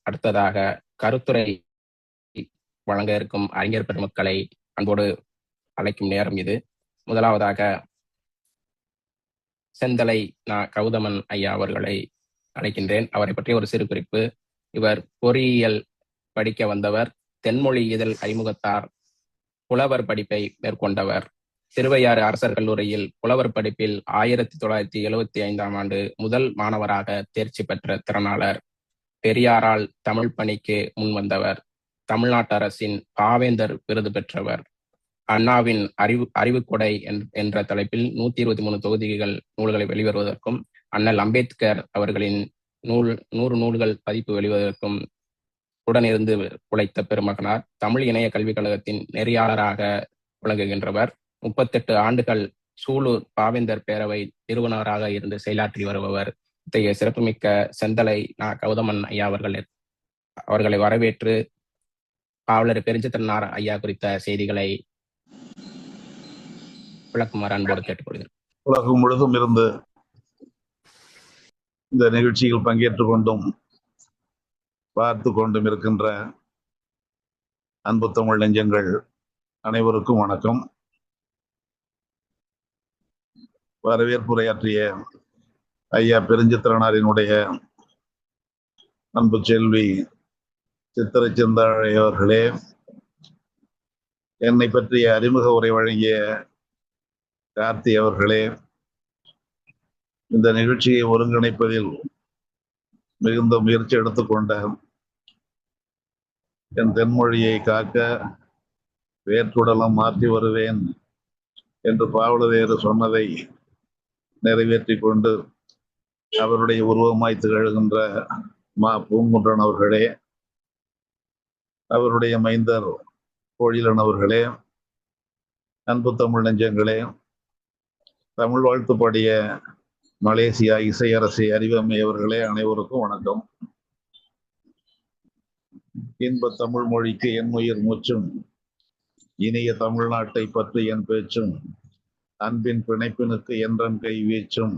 அடுத்ததாக கருத்துரை வழங்க இருக்கும் அறிஞர் பெருமக்களை அன்போடு அழைக்கும் நேரம் இது. முதலாவதாக செந்தலை கௌதமன் ஐயா அவர்களை அழைக்கின்றேன். அவரை பற்றி ஒரு சிறு குறிப்பு. இவர் பொறியியல் படிக்க வந்தவர். தென்மொழி இதழ் அறிமுகத்தார். புலவர் படிப்பை மேற்கொண்டவர். திருவையாறு அரசர் கல்லூரியில் புலவர் படிப்பில் 1975 முதல் மாணவராக தேர்ச்சி பெற்ற திறனாளர். பெரியாரால் தமிழ் பணிக்கு முன்வந்தவர். தமிழ்நாட்டு அரசின் பாவேந்தர் விருது பெற்றவர். அண்ணாவின் அறிவுக்கொடை என்ற தலைப்பில் 123 தொகுதிகள் நூல்களை வெளிவருவதற்கும், அண்ணல் அம்பேத்கர் அவர்களின் 100 நூல்கள் பதிப்பு வெளிவருவதற்கும் உடனிருந்து உழைத்த பெருமகனார். தமிழ் இணைய கல்விக் கழகத்தின் நெறியாளராக விளங்குகின்றவர். 38 ஆண்டுகள் சூலூர் பாவேந்தர் பேரவை நிறுவனராக இருந்து செயலாற்றி வருபவர். இத்தகைய சிறப்புமிக்க செந்தலை கௌதமன் ஐயா அவர்களை வரவேற்று பாவலர் பெருஞ்சித்திரனார் ஐயா குறித்த செய்திகளை விளக்குமாறு அன்போடு கேட்டுக்கொள்கிறேன். உலகம் முழுதும் இருந்து இந்த நிகழ்ச்சியில் பங்கேற்றுக் கொண்டும் பார்த்து கொண்டும் இருக்கின்ற அன்பு தமிழ் நெஞ்சங்கள் அனைவருக்கும் வணக்கம். வரவேற்புரையாற்றிய ஐயா பெருஞ்சித்திரனாரினுடைய அன்பு செல்வி சித்திரை செந்தாழை அவர்களே, என்னை பற்றிய அறிமுக உரை வழங்கிய கார்த்தி அவர்களே, இந்த நிகழ்ச்சியை ஒருங்கிணைப்பதில் மிகுந்த முயற்சி எடுத்துக்கொண்ட என் தென்மொழியை காக்க வேற்றுடலம் மாற்றி வருவேன் என்று பாவலரேறு சொன்னதை நிறைவேற்றி கொண்டு அவருடைய உருவமாய் திகழ்கின்ற மா பூங்குன்றன் அவர்களே, அவருடைய மைந்தர் பொழிலன் அவர்களே, அன்பு தமிழ் நெஞ்சங்களே, தமிழ் வாழ்த்து பாடிய மலேசியா இசையரசி அறிவம்மை அவர்களே, அனைவருக்கும் வணக்கம். இன்ப தமிழ் மொழிக்கு என் உயிர் மூச்சும், இனிய தமிழ்நாட்டை பற்றி என் பேச்சும், அன்பின் பிணைப்பினுக்கு என்றன் கை வீச்சும்,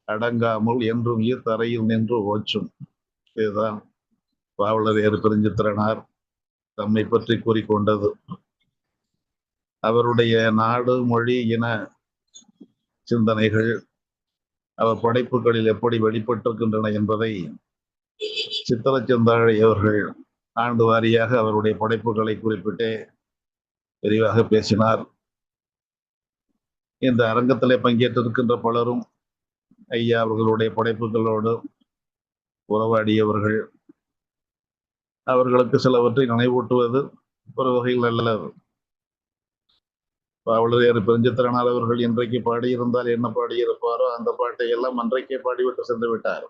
அடங்காமல் என்றும் தரையில் நின்று ஓச்சும். இதுதான் பாவலரேறு பெருஞ்சித்திரனார் தம்மை பற்றி கூறிக்கொண்டது. அவருடைய நாடு, மொழி, இன சிந்தனைகள் அவர் படைப்புகளில் எப்படி வெளிப்பட்டிருக்கின்றன என்பதை சித்திரை செந்தாழை அவர்கள் ஆண்டு வாரியாக அவருடைய படைப்புகளை குறிப்பிட்டே விரிவாக பேசினார். இந்த அரங்கத்திலே பங்கேற்றிருக்கின்ற பலரும் ஐயா அவர்களுடைய படைப்புகளோடு உறவாடியவர்கள். அவர்களுக்கு சிலவற்றை நினைவூட்டுவது ஒரு வகையில் நல்லது. பாவலரேறு பெருஞ்சித்திரனார் அவர்கள் இன்றைக்கு பாடியிருந்தால் என்ன பாடியிருப்பாரோ அந்த பாட்டை எல்லாம் அன்றைக்கே பாடிவிட்டு சென்று விட்டார்.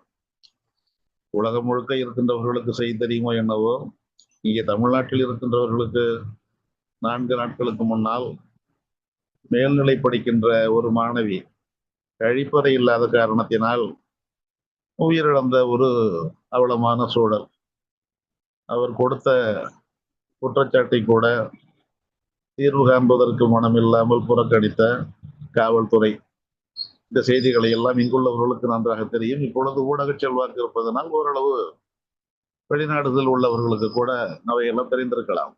உலகம் முழுக்க இருக்கின்றவர்களுக்கு செய்தி தெரியுமோ என்னவோ, இங்கே தமிழ்நாட்டில் இருக்கின்றவர்களுக்கு 4 நாட்களுக்கு முன்னால் மேல்நிலை படிக்கின்ற ஒரு மாணவி கழிப்பறை இல்லாத காரணத்தினால் உயிரிழந்த ஒரு அவலமான சூழல். அவர் கொடுத்த குற்றச்சாட்டை கூட தீர்வு காண்பதற்கு மனமில்லாமல் புறக்கணித்த காவல்துறை. இந்த செய்திகளை எல்லாம் இங்குள்ளவர்களுக்கு நன்றாக தெரியும். இப்பொழுது ஊடக செல்வாக்கு இருப்பதனால் ஓரளவு வெளிநாடுகளில் உள்ளவர்களுக்கு கூட அவையெல்லாம் தெரிந்திருக்கலாம்.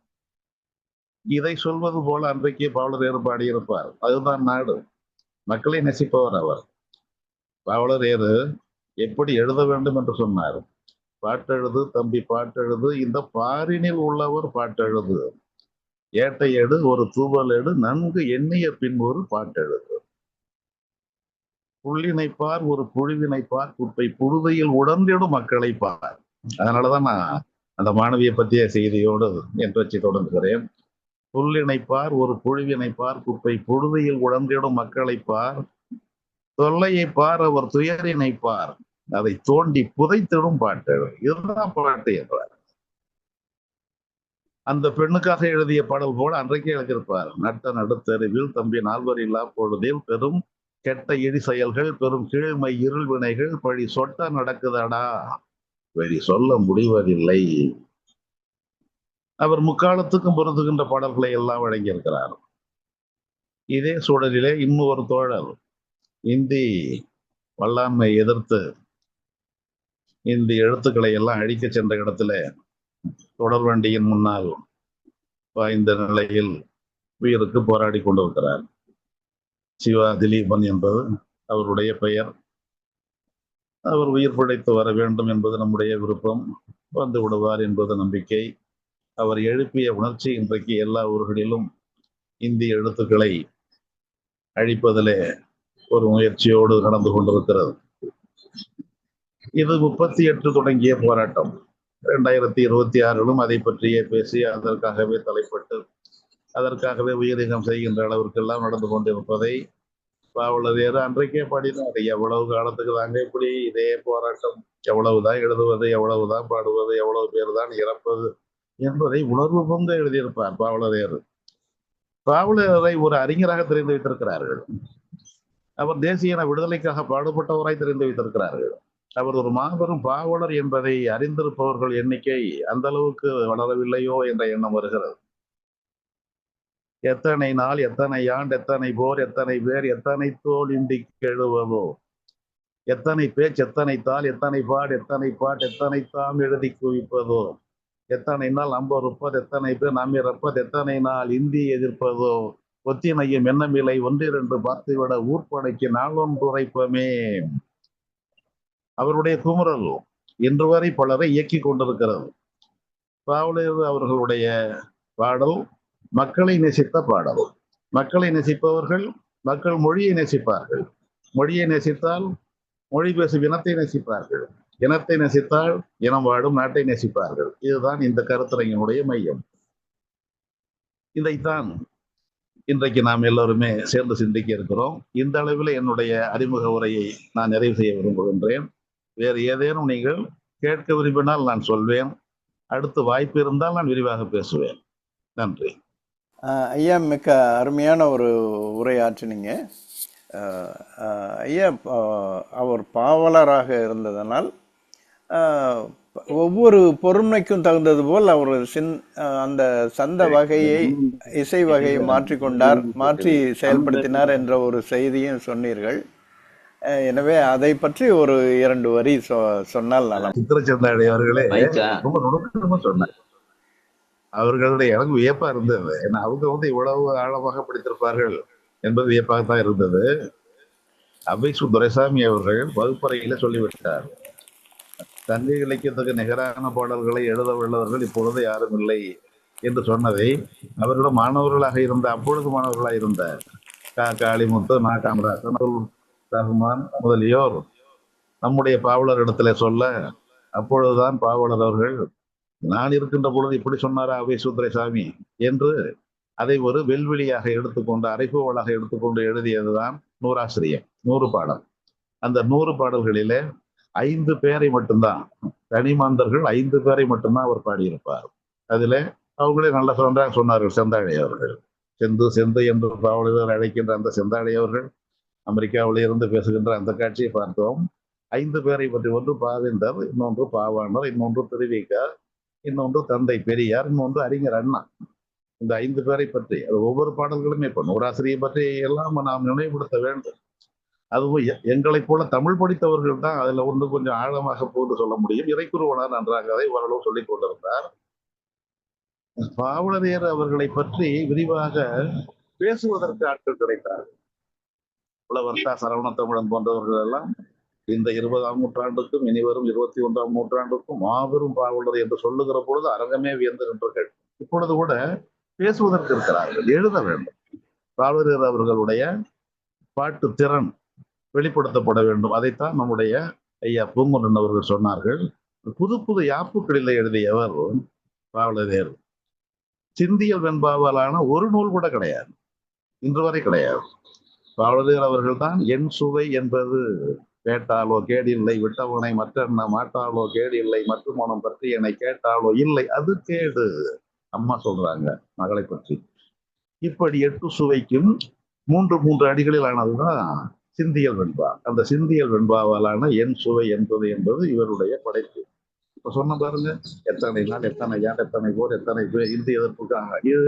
இதை சொல்வது போல அன்றைக்கே பாவலரேறு பாடியிருப்பார். அதுதான் நாடு. மக்களை நெசிப்பவர் அவர். பாவலரேறு எப்படி எழுத வேண்டும் என்று சொன்னார். பாட்டெழுது தம்பி பாட்டெழுது, இந்த பாரினில் உள்ளவர் பாட்டெழுது, ஏட்டை எடு ஒரு தூவல் எடு, நன்கு எண்ணிய பின் ஒரு பாட்டெழுது, புள்ளினை பார் ஒரு புழுவினை பார், குப்பை புழுதையில் உடன்றிடும் மக்களை பார். அதனாலதான் நான் அந்த மாணவியை பற்றிய செய்தியோடு என் பேச்சை தொடங்குகிறேன். புல்லினை பார் ஒரு புழுவினை பார், குப்பை புழுதையில் உடன்றிடும் மக்களை பார், தொல்லையை பார் அவர் துயரினை பார், அதை தோண்டி புதைத்திடும் பாட்டு. இதுதான் பாட்டு என்றார். அந்த பெண்ணுக்காக எழுதிய பாடல் போல அன்றைக்கே எழுதியிருப்பார். நட்ட நடுத்தெருவில் தம்பி 4 இல்லா பொழுதில் பெரும் கெட்ட இடி செயல்கள், பெரும் கீழ்மை இருள் வினைகள், பழி சொட்ட நடக்குதடா, வெளி சொல்ல முடிவதில்லை. அவர் முக்காலத்துக்கும் பொருந்துகின்ற பாடல்களை எல்லாம் வழங்கியிருக்கிறார். இதே சூழலிலே இன்னும் ஒரு தோழர் இந்தி வல்லாண்மை எதிர்த்து இந்த எழுத்துக்களை எல்லாம் அழிக்க சென்ற இடத்துல தொடர் வண்டியின் முன்னால் பாய்ந்த நிலையில் உயிருக்கு போராடி கொண்டிருக்கிறார். சிவா திலீபன் என்பது அவருடைய பெயர். அவர் உயிர் பிழைத்து வர வேண்டும் என்பது நம்முடைய விருப்பம். வந்து விடுவார் என்பது நம்பிக்கை. அவர் எழுப்பிய உணர்ச்சி இன்றைக்கு எல்லா ஊர்களிலும் இந்திய எழுத்துக்களை அழிப்பதிலே ஒரு முயற்சியோடு நடந்து கொண்டிருக்கிறது. இது 38 தொடங்கிய போராட்டம். 2026 அதை பற்றியே பேசி அதற்காகவே தலைப்பட்டு அதற்காகவே உயிரினம் செய்கின்ற அளவிற்கெல்லாம் நடந்து கொண்டிருப்பதை பாவலரேறு அன்றைக்கே பாடினார். எவ்வளவு காலத்துக்கு தாங்க இப்படி இதே போராட்டம், எவ்வளவுதான் எழுதுவது, எவ்வளவுதான் பாடுவது, எவ்வளவு பேர் தான் இறப்பது என்பதை உணர்வு பொங்க எழுதியிருப்பார் பாவலரேறு. பாவலரை ஒரு அறிஞராக தெரிந்து வைத்திருக்கிறார்கள். அவர் தேசிய இன விடுதலைக்காக பாடுபட்டவராய் தெரிந்து வைத்திருக்கிறார்கள். அவர் ஒரு மாபெரும் பாவலர் என்பதை அறிந்திருப்பவர்கள் எண்ணிக்கை அந்த அளவுக்கு வளரவில்லையோ என்ற எண்ணம் வருகிறது. எத்தனை நாள், எத்தனை ஆண்டு, எத்தனை போர், எத்தனை பேர், எத்தனை தோல் இன்றி எழுவதோ, எத்தனை பேச்சு, எத்தனை தாள், எத்தனை பாடு, எத்தனை பாட்டு, எத்தனை தாம் எழுதி குவிப்பதோ, எத்தனை நாள் நம்பருப்பது, எத்தனை பேர் நாம் இறப்பது, எத்தனை நாள் இந்தி எதிர்ப்பதோ, ஒத்தினையும் எண்ணமில்லை ஒன்றிரண்டு பார்த்துவிட ஊர்ப்படைக்கு நாளொன்று உரைப்பமே. அவருடைய குமுறல் இன்று வரை பலரை இயக்கி கொண்டிருக்கிறது. பாவலர் அவர்களுடைய பாடல் மக்களை நேசித்த பாடல். மக்களை நேசிப்பவர்கள் மக்கள் மொழியை நேசிப்பார்கள். மொழியை நேசித்தால் மொழி பேசும் இனத்தை நேசிப்பார்கள். இனத்தை நேசித்தால் இனம் வாழும் நாட்டை நேசிப்பார்கள். இதுதான் இந்த கருத்தரங்கினுடைய மையம். இதைத்தான் இன்றைக்கு நாம் எல்லோருமே சேர்ந்து சிந்திக்க இருக்கிறோம். இந்த அளவில் என்னுடைய அறிமுக உரையை நான் நிறைவு செய்ய விரும்புகின்றேன். வேறு ஏதேனும் நீங்கள் கேட்க விரும்பினால் நான் சொல்வேன். அடுத்து வாய்ப்பு இருந்தால் நான் விரிவாக பேசுவேன். நன்றி. ஐயா, மிக்க அருமையான ஒரு உரையாற்றினீங்க. ஐயா, அவர் பாவலராக இருந்ததனால் ஒவ்வொரு பொறுமைக்கும் தகுந்தது போல் அவர் அந்த சந்த வகையை, இசை வகையை மாற்றிக்கொண்டார், மாற்றி செயல்படுத்தினார் என்ற ஒரு செய்தியும் சொன்னீர்கள். எனவே அதை பற்றி ஒரு 2 வரி சொன்னால் நலம். சித்திரச்சந்தாடி அவர்களே ரொம்ப நுணுக்கமா சொன்னார். அவர்களுடைய எனக்கு வியப்பா இருந்தது. ஏன்னா அவங்க இவ்வளவு ஆழமாக படித்திருப்பார்கள் என்பது வியப்பாகத்தான் இருந்தது. அபிசு துரைசாமி அவர்கள் வகுப்பறையில சொல்லிவிட்டார், சங்க இலக்கியத்துக்கு நிகரான பாடல்களை எழுத உள்ளவர்கள் இப்பொழுது யாரும் இல்லை என்று சொன்னதை அவர்களும் மாணவர்களாக இருந்த, அப்பொழுது மாணவர்களாக இருந்த காளிமுத்து, நா காமராசன், ரஹ்மான் முதலியோர் நம்முடைய பாவலர் இடத்துல சொல்ல, அப்பொழுதுதான் பாவலர் அவர்கள் நான் இருக்கின்ற பொழுது இப்படி சொன்னாரா அபிசு துரைசாமி என்று அதை ஒரு வெல்வெளியாக எடுத்துக்கொண்டு, அரைகோவலாக எடுத்துக்கொண்டு எழுதியதுதான் நூறாசிரியம். 100 பாடல். அந்த 100 பாடல்களிலே 5 பேரை மட்டும்தான், தனிமாந்தர்கள் 5 பேரை மட்டும்தான் அவர் பாடியிருப்பார். அதுல அவங்களே நல்ல சொன்னார்கள். செந்தாழை அவர்கள், செந்து என்று பாவலர் அழைக்கின்ற அந்த செந்தாழை அவர்கள் அமெரிக்காவிலே இருந்து பேசுகின்ற அந்த காட்சியை பார்த்தோம். 5 பேரை பற்றி, ஒன்று பாவேந்தர், இன்னொன்று பாவாணர், இன்னொன்று திருவிக, இன்னொன்று தந்தை பெரியார், இன்னொன்று அறிஞர் அண்ணா. இந்த 5 பேரை பற்றி ஒவ்வொரு பாடல்களுமே இப்போ நூறாசிரியை பற்றி எல்லாம் நாம் நினைவுபடுத்த வேண்டும். அதுவும் எங்களைப் போல தமிழ் படித்தவர்கள் தான் அதுல கொஞ்சம் ஆழமாக போட்டு சொல்ல முடியும். இறைக்குருவனார் நன்றாக அதை ஓரளவு சொல்லிக் கொண்டிருந்தார். பாவலரேறு அவர்களை பற்றி விரிவாக பேசுவதற்கு ஆட்கள் கிடைத்தார்கள். புலவர்த்தா சரவண தமிழன் போன்றவர்கள் எல்லாம் இந்த 20ஆம் நூற்றாண்டுக்கும் இனி வரும் 21ஆம் நூற்றாண்டுக்கும் மாபெரும் பாவலர் என்று சொல்லுகிற பொழுது அரங்கமே வியந்து நின்றார்கள். இப்பொழுது கூட பேசுவதற்கு இருக்கிறார்கள், எழுத வேண்டும். பாவலரேறு அவர்களுடைய பாட்டு திறன் வெளிப்படுத்தப்பட வேண்டும். அதைத்தான் நம்முடைய ஐயா பூங்குன்றன் அவர்கள் சொன்னார்கள். புது புது யாப்புக்களில் எழுதியவர் பாவலரேறு. சிந்தியல் வெண்பாவாலான ஒரு நூல் கூட கிடையாது, இன்று வரை கிடையாது. பாவலரேறு அவர்கள் தான் என் சுவை என்பது கேட்டாலோ கேடில்லை, விட்டவனை மற்றென்ன மாட்டாலோ கேடில்லை, மற்றும் மனம் பற்றி என்னை கேட்டாலோ இல்லை, அது கேடு. அம்மா சொல்றாங்க மகளை பற்றி. இப்படி 8 சுவைக்கும் 3 அடிகளில் ஆனதுதான் சிந்தியல் வெண்பா. அந்த சிந்தியல் வெண்பாவாலான என் சுவை என்பது இவருடைய படைப்பு. இப்ப சொன்ன பாருங்க, எத்தனை நாள், எத்தனை யார், எத்தனை போர், எத்தனை பேர் இந்திய எதிர்ப்புக்காக. இது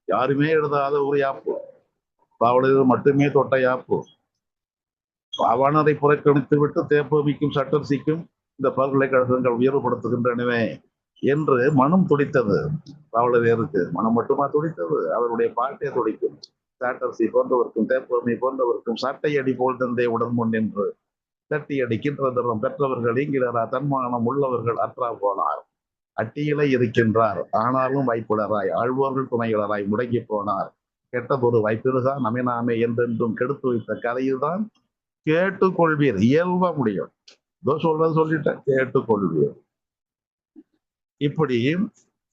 யாருமே எழுதாத ஒரு யாப்பு, பாவலர் மட்டுமே தொட்ட யாப்பு. பாவாணரை புறக்கணித்து விட்டு தேப்பமிக்கும் சட்டர்சிக்கும் இந்த பல்கலைக்கழகங்கள் உயர்வுபடுத்துகின்றனவே என்று மனம் துடித்தது. பாவலரேருக்கு மனம் மட்டுமா துடித்தது? அவருடைய பாட்டே துடிக்கும். சாட்டர்சி போன்றவர்க்கும் தேப்பொருமை போன்றவர்க்கும் சட்டை அடி போல் தந்தை உடன் முன் நின்று தட்டி அடிக்கின்ற தரம் பெற்றவர்கள் ஈங்கிலரா தன்மானம் உள்ளவர்கள் அற்றா போனார். அட்டியிலே இருக்கின்றார் ஆனாலும் வாய்ப்புலராய் ஆழ்வோர்கள் துணைகளராய் முடங்கி போனார். கெட்டதொரு வாய்ப்பிருகா நமினாமே என்றென்றும் கெடுத்து வைத்த கதையில்தான் கேட்டுக்கொள்வீர். இயல்பா முடியும். இதோ சொல்றது சொல்லிட்டேன், கேட்டுக்கொள்வீர். இப்படி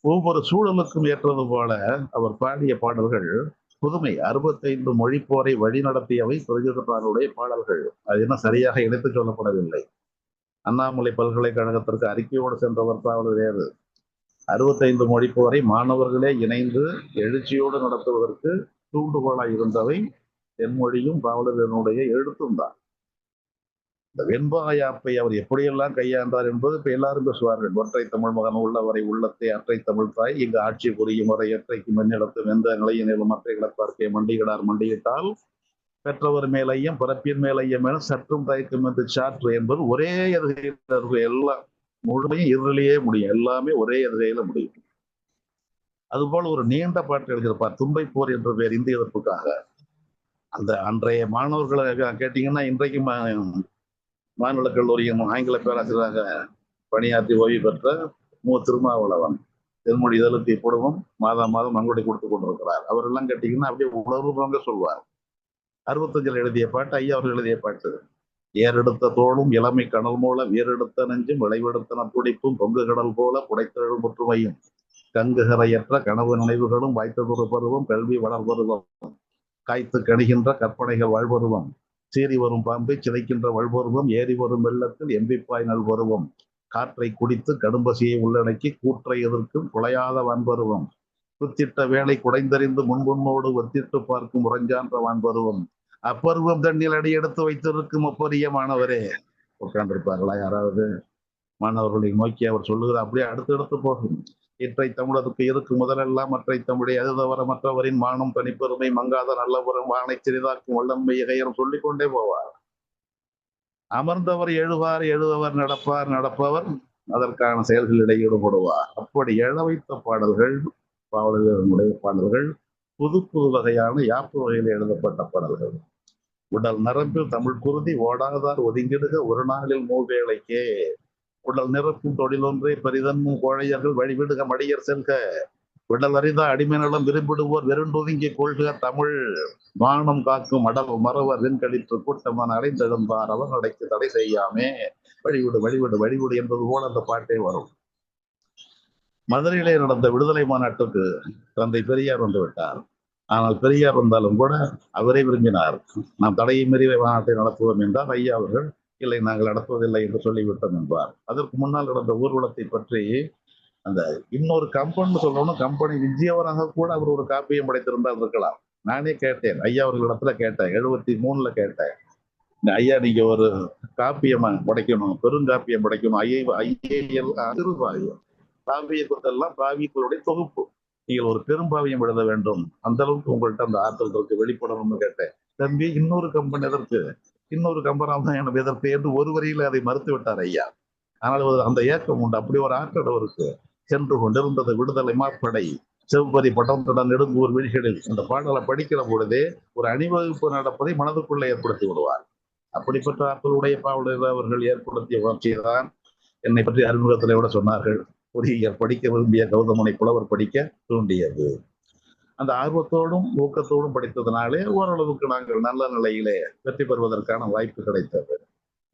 ஒவ்வொரு சூழலுக்கும் ஏற்றது போல அவர் பாடிய பாடல்கள் புதுமை. 65 மொழிப்போரை வழி நடத்தியவை பெருஞ்சித்திரனாருடைய பாடல்கள். அது என்ன சரியாக இணைத்து சொல்லப்படவில்லை. அண்ணாமலை பல்கலைக்கழகத்திற்கு அறிக்கையோடு சென்றவர் பாவலர் வேறு. 65 மொழிப்போரை மாணவர்களே இணைந்து எழுச்சியோடு நடத்துவதற்கு தூண்டுகோலாய் இருந்தவை தென்மொழியும் பாவலரனுடைய எழுத்தும் தான். இந்த வெண்பாயாப்பை அவர் எப்படியெல்லாம் கையாண்டார் என்பது இப்ப எல்லாரும் பேசுவார்கள். ஒற்றை தமிழ் மகன் உள்ளவரை உள்ளத்தை அற்றை தமிழ் தாய் இங்கு ஆட்சி புரியும் வரை எற்றைக்கு மண்ணிடத்தும் எந்த நிலையினும் மற்ற இழப்பார்க்கே மண்டிகிடார் மண்டியிட்டால் பெற்றவர் மேலையும் பிறப்பின் மேலையும் என சற்றும் தயக்கும் என்று சாற்று என்பது ஒரே எதுகையில் எல்லாம் முழுமையும் இருளியே முடியும். எல்லாமே ஒரே எதுகையில முடியும். அதுபோல ஒரு நீண்ட பாட்டு எழுதியிருப்பார். தும்பை போர் என்ற பேர் இந்திய எதிர்ப்புக்காக. அந்த அன்றைய மாணவர்களை கேட்டீங்கன்னா இன்றைக்கு மாநில கல்லூரியின் ஆங்கில பேராசிரியராக பணியாற்றி ஓய்வு பெற்ற திருமாவளவன் தென்மொழி இதழுக்கு இப்பொழுதும் மாதம் நன்கொடை கொடுத்து கொண்டிருக்கிறார். அவரெல்லாம் கேட்டீங்கன்னா அப்படியே உணர்வுங்க சொல்வார். 65 எழுதிய பாட்டு ஐயா அவர்கள் எழுதிய பாட்டு. ஏறெடுத்த தோளும் இளமை கனல் மூல வீரெடுத்த நெஞ்சும் விளைவெடுத்தன துடிப்பும் பொங்கு கடல் போல புடைத்தெழும் முற்றுமையும் கங்குகரையற்ற கனவு நினைவுகளும் வாய்த்ததொரு பருவம் கல்வி வளர்பருவம் காய்த்து கணிகின்ற கற்பனைகள் வாழ்பருவம் சீறி வரும் பாம்பை சிதைக்கின்ற வல்பருவம் ஏறி வரும் வெள்ளத்தில் எம்பிப்பாய் நல்பருவம் காற்றை குடித்து கடும்பசியை உள்ளடக்கி கூற்றை எதிர்க்கும் குலையாத வான்பருவம் குத்திட்ட வேலை குடைந்தறிந்து முன்புன்னோடு ஒத்திட்டு பார்க்கும் உறஞ்சான்ற வான்பருவம் அப்பருவம் தண்ணில் அடி எடுத்து வைத்திருக்கும் அப்பரிய மாணவரே. உட்கார்ந்திருப்பார்களா யாராவது? மாணவர்களை நோக்கி அவர் சொல்லுகிற அப்படியே அடுத்தடுத்து போகும். இற்றை தமிழருக்கு இருக்கு முதலெல்லாம் மற்றை தமிழை அது தவிர மற்றவரின் மானம் தனிப்பெருமை மங்காத நல்லவரும் வானை சிறிதாக்கும் வல்லன்மை இகையரும் சொல்லிக்கொண்டே போவார். அமர்ந்தவர் எழுவார் எழுபவர் நடப்பவர் அதற்கான செயல்களிடையே ஈடுபடுவார். அப்படி எழ வைத்த பாடல்கள் பாவலர்களுடைய பாடல்கள் புது புது வகையான யாப்பு வகையில் எழுதப்பட்ட பாடல்கள். உடல் நரம்பில் தமிழ் குருதி ஓடாதார் ஒதுங்கிடுக ஒரு நாளில் மூவேளைக்கே உடல் நிரப்பும் தொழிலொன்றே பெரிதன்மும் கோழையர்கள் வழிவிடுக மடியர் செல்க விடல் அறிதா அடிமை நலம் விரும்பிடுவோர் வெறுண்டொதுங்கி கொள்க தமிழ் வானம் காக்கும் அடல் மறவர் வெண்கழித்து கூட்டமான அடைந்தெழுந்தார் அவர் அடைக்கு தடை செய்யாமே வழிவிடு வழிவிடு வழிவிடு என்பது போல அந்த பாட்டே வரும். மதுரையிலே நடந்த விடுதலை மாநாட்டுக்கு தந்தை பெரியார் வந்து விட்டார். ஆனால் பெரியார் வந்தாலும் கூட அவரே விரும்பினார். நாம் தடையை மீறி மாநாட்டை நடத்துவோம் என்றால் ஐயா அவர்கள் இல்லை நாங்கள் நடத்துவதில்லை என்று சொல்லிவிட்டோம் என்பார். அதற்கு முன்னால் நடந்த ஊர்வலத்தை பற்றி அந்த இன்னொரு கம்பெனி சொல்லணும், கம்பெனி விஜயவராக கூட அவர் ஒரு காப்பியம் படைத்திருந்தால் இருக்கலாம். நானே கேட்டேன் ஐயா அவர்களிடத்துல கேட்டேன், 73 கேட்டேன், ஐயா நீங்க ஒரு காப்பியம் படைக்கணும், பெருங்காப்பியம் படைக்கணும், ஐஏஎல் சிறுபாவியம் காவியத்தெல்லாம் காவியங்களுடைய தொகுப்பு, நீங்கள் ஒரு பெரும்பாவியம் எழுத வேண்டும், அந்த அளவுக்கு உங்கள்கிட்ட அந்த ஆற்றல் இருக்கு, வெளிப்படணும்னு கேட்டேன். தம்பி இன்னொரு கம்பெனி எதற்கு, இன்னொரு கம்பராமாயணம் எதற்கு என்று ஒரு வரியில அதை மறுத்து விட்டார் ஐயா. ஆனால் அந்த ஏக்கம் உண்டு, அப்படி ஒரு ஆற்றல் அவருக்கு. சென்று கொண்டிருந்தது விடுதலை மாப்படை செவ்வரி பட்டத்துடன் நெடுங்கூர் விழிகளில் அந்த பாடலை படிக்கிற பொழுதே ஒரு அணிவகுப்பு நடப்பதை மனதுக்குள்ளே ஏற்படுத்தி விடுவார். அப்படிப்பட்ட ஆற்றலுடைய பாவலர் அவர்கள் ஏற்படுத்திய வளர்ச்சியைதான் என்னை பற்றி அறிமுகத்திலே விட சொன்னார்கள். பொறியியல் படிக்க விரும்பிய கௌதமனை புலவர் படிக்க தூண்டியது. அந்த ஆர்வத்தோடும் ஊக்கத்தோடும் படித்ததுனாலே ஓரளவுக்கு நாங்கள் நல்ல நிலையிலே வெற்றி பெறுவதற்கான வாய்ப்பு கிடைத்தது.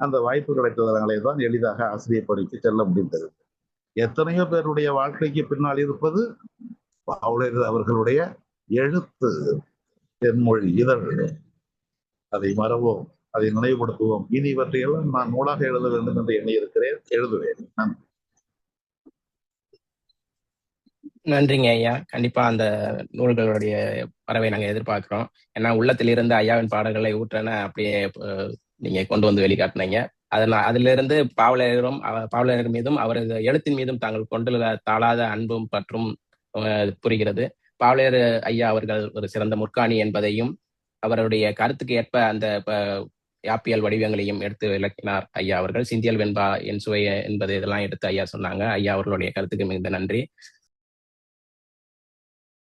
அந்த வாய்ப்பு கிடைத்ததனாலே தான் எளிதாக ஆசிரியர் பணிக்கு செல்ல முடிந்தது. எத்தனையோ பேருடைய வாழ்க்கைக்கு பின்னால் இருப்பது பாவலர் அவர்களுடைய எழுத்து, தென்மொழி இதழ்கள். அதை மறவோம், அதை நினைவுபடுத்துவோம். இனி இவற்றையெல்லாம் நான் நூலாக எழுத வேண்டும் என்று எண்ணி இருக்கிறேன், எழுதுவேன். நன்றிங்க ஐயா. கண்டிப்பா அந்த நூல்களுடைய வரவை நாங்க எதிர்பார்க்கிறோம். ஏன்னா உள்ளத்திலிருந்து ஐயாவின் பாடல்களை ஊற்றன அப்படியே நீங்க கொண்டு வந்து வெளிக்காட்டினீங்க. அதிலிருந்து பாவலர் மீதும் அவரது எழுத்தின் மீதும் தாங்கள் கொண்டுள்ள தாளாத அன்பும் பற்றும் புரிகிறது. பாவலர் ஐயா அவர்கள் ஒரு சிறந்த முற்காணி என்பதையும் அவருடைய கருத்துக்கு ஏற்ப அந்த யாப்பியல் வடிவங்களையும் எடுத்து விளக்கினார் ஐயா அவர்கள். சிந்தியல் வெண்பா என் சுவை என்பது இதெல்லாம் எடுத்து ஐயா சொன்னாங்க. ஐயா அவர்களுடைய கருத்துக்கு மிகுந்த நன்றி.